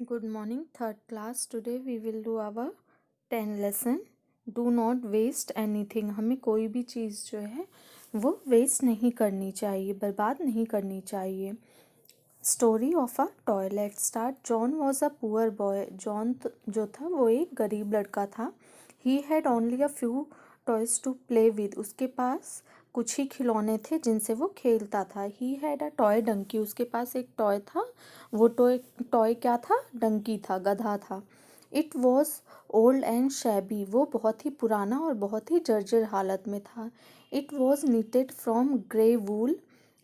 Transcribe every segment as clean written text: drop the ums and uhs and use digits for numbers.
Good morning, third class. Today we will do our 10 lesson. Do not waste anything. हमें कोई भी चीज़ जो है वो वेस्ट नहीं करनी चाहिए, बर्बाद नहीं करनी चाहिए. Story of a toy. Let start. John was a poor boy. John जो था वो एक गरीब लड़का था. He had only a few toys to play with. उसके पास कुछ ही खिलौने थे जिनसे वो खेलता था. He had a toy donkey. उसके पास एक टॉय था. वो टॉय टॉय क्या था? डंकी था, गधा था. It was old and shabby. वो बहुत ही पुराना और बहुत ही जर्जर हालत में था. It was knitted from grey wool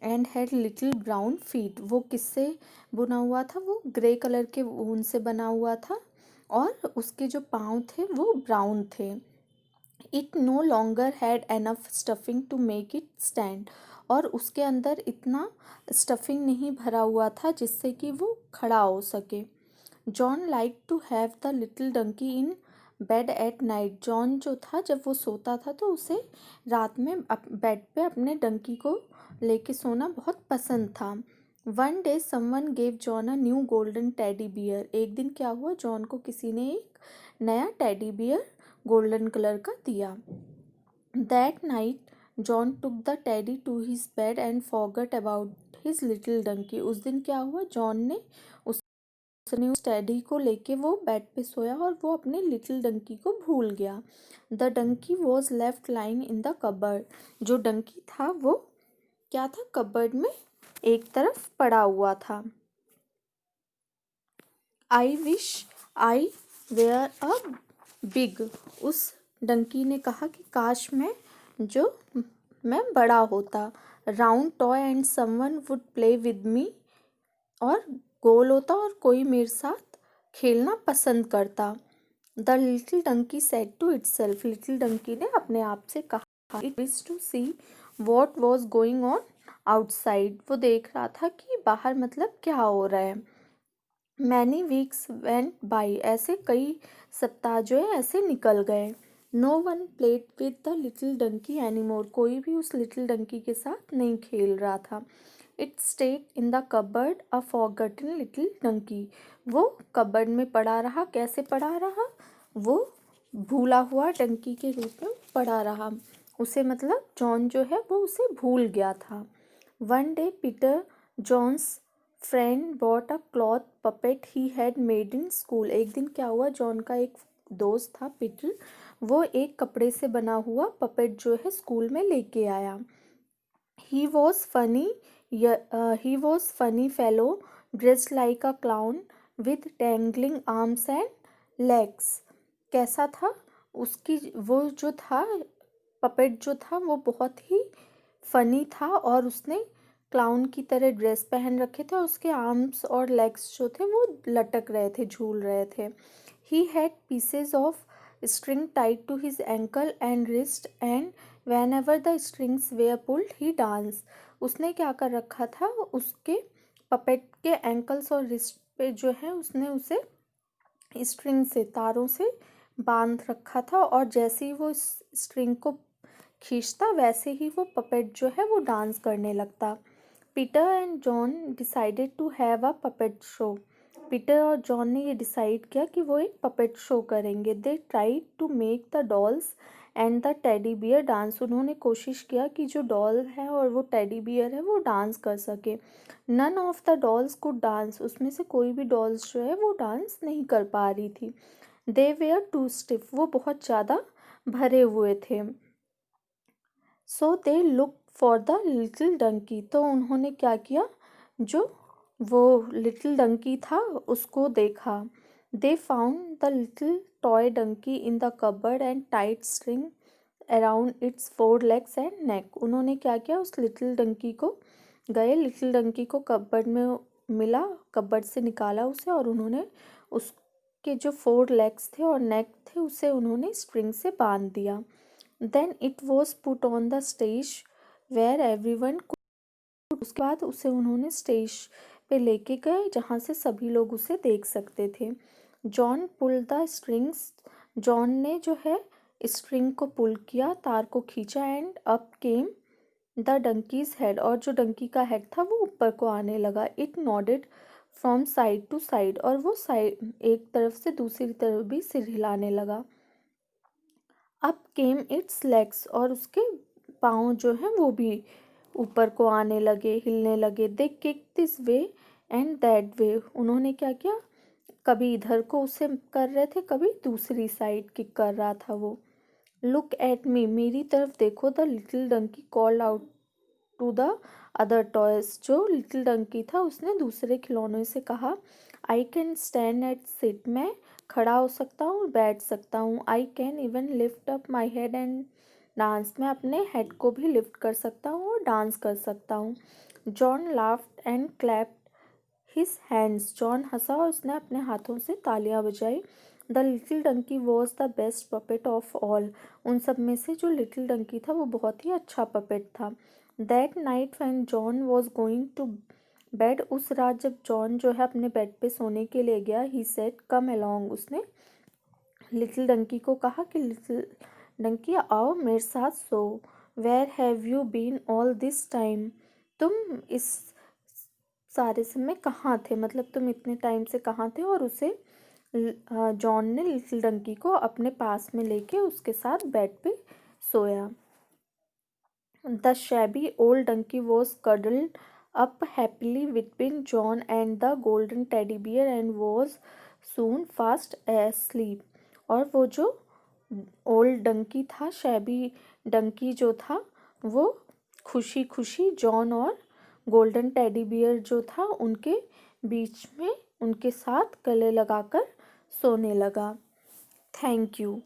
and had little brown feet. वो किससे बुना हुआ था? वो ग्रे कलर के ऊन से बना हुआ था और उसके जो पाँव थे वो ब्राउन थे. It no longer had enough stuffing to make it stand. और उसके अंदर इतना स्टफिंग नहीं भरा हुआ था जिससे कि वो खड़ा हो सके. John like to have the little donkey in bed at night. John जो था जब वो सोता था तो उसे रात में बेड पे अपने डंकी को लेके सोना बहुत पसंद था. One day someone gave John a new golden teddy beer. एक दिन क्या हुआ? जॉन को किसी ने एक नया टेडी बियर गोल्डन कलर का दिया. That night John took the teddy to his bed and forgot about his little donkey. उस दिन क्या हुआ? जॉन ने उसने उस टेडी को लेके वो बेड पे सोया और वो अपने लिटिल डंकी को भूल गया. The donkey was left lying in the cupboard. जो डंकी था वो क्या था? कबर्ड में एक तरफ पड़ा हुआ था. I wish I were a big. उस डंकी ने कहा कि काश मैं बड़ा होता. Round toy and someone would play with me. और गोल होता और कोई मेरे साथ खेलना पसंद करता. The little donkey said to itself. Little donkey ने अपने आप से कहा. It wish to see what was going on outside. वो देख रहा था कि बाहर मतलब क्या हो रहा है. Many weeks went by. ऐसे कई सप्ताह जो है ऐसे निकल गए. No one played with the little donkey any more. कोई भी उस लिटिल डंकी के साथ नहीं खेल रहा था. It stayed in the cupboard a forgotten little donkey. वो कबर्ड में पड़ा रहा. कैसे पड़ा रहा? वो भूला हुआ डंकी के रूप में पड़ा रहा. उसे मतलब जॉन जो है वो उसे भूल गया था. One day Peter John's friend bought a cloth puppet he had made in school. एक दिन क्या हुआ? जॉन का एक दोस्त था पीटर. वो एक कपड़े से बना हुआ पपेट जो है स्कूल में लेके आया. He was funny. He was funny fellow dressed like a clown with dangling arms and legs. कैसा था? उसकी वो जो था पपेट जो था वो बहुत ही फनी था और उसने क्लाउन की तरह ड्रेस पहन रखे थे और उसके आर्म्स और लेग्स जो थे वो लटक रहे थे, झूल रहे थे. He had pieces of string tied to his ankle and wrist and whenever the strings were pulled he dance. उसने क्या कर रखा था? उसके पपेट के एंकल्स और रिस्ट पे जो है उसने उसे स्ट्रिंग से, तारों से बांध रखा था और जैसे ही वो इस स्ट्रिंग को खींचता वैसे ही वो पपेट जो है वो डांस करने लगता. Peter and John decided to have a puppet show. Peter और जॉन ने ये डिसाइड किया कि वो एक पपेट शो करेंगे. They tried to make the dolls and the teddy bear dance. उन्होंने कोशिश किया कि जो डॉल है और वो टेडी बियर है वो डांस कर सके. None of the dolls could dance. उसमें से कोई भी डॉल्स जो है वो डांस नहीं कर पा रही थी. They were too stiff. वो बहुत ज़्यादा भरे हुए थे. So they look for the little donkey. तो उन्होंने क्या किया? जो वो लिटिल डंकी था उसको देखा. They found the little toy donkey in the cupboard and tight string around its four legs and neck. उन्होंने क्या किया? उस लिटिल डंकी को गए, लिटिल डंकी को कबर्ड में मिला, कबर्ड से निकाला उसे और उन्होंने उसके जो फोर लेग्स थे और नेक थे उसे उन्होंने स्ट्रिंग से बांध दिया. Then it was put on the stage where everyone could. उसके बाद उसे उन्होंने स्टेज पे लेके गए जहाँ से सभी लोग उसे देख सकते थे. John pull the strings. John ने जो है स्ट्रिंग को पुल किया, तार को खींचा and up came the donkeys head. और जो डंकी का हेड था वो ऊपर को आने लगा. It nodded from side to side, और वो साइड एक तरफ से दूसरी तरफ भी सिर हिलाने लगा। अप केम इट्स लेग्स, और उसके पाँव जो हैं वो भी ऊपर को आने लगे, हिलने लगे। दे kick this way and that way, उन्होंने क्या किया, कभी इधर को उसे कर रहे थे, कभी दूसरी साइड किक कर रहा था वो। लुक एट मी, मेरी तरफ देखो, the little donkey called out to the other toys, जो लिटिल डंकी था उसने दूसरे खिलौनों से कहा। I can stand at sit, मैं खड़ा हो सकता हूँ, बैठ सकता हूँ। I can even lift up my head and dance, मैं अपने हेड को भी लिफ्ट कर सकता हूँ और डांस कर सकता हूँ। John laughed and clapped his hands, John हंसा और उसने अपने हाथों से तालियां बजाई। The little donkey was the best puppet of all, उन सब में से जो लिटिल डंकी था वो बहुत ही अच्छा पपेट था। That night when John was going to bed, उस रात जब जॉन जो है अपने बेड पे सोने के लिए गया, ही सेड कम अलोंग, उसने लिटिल डंकी को कहा कि लिटिल डंकी आओ मेरे साथ सो। Where have you been all this time, तुम इस सारे समय कहाँ थे, मतलब तुम इतने टाइम से कहाँ थे। और उसे जॉन ने लिटिल डंकी को अपने पास में लेके उसके साथ बेड पे सोया। The shabby old donkey was cuddled up happily between John and the golden teddy bear and was soon fast asleep, और वो जो ओल्ड डंकी था, शैबी डंकी जो था, वो खुशी खुशी जॉन और गोल्डन टेडी बियर जो था उनके बीच में उनके साथ गले लगाकर सोने लगा। Thank you.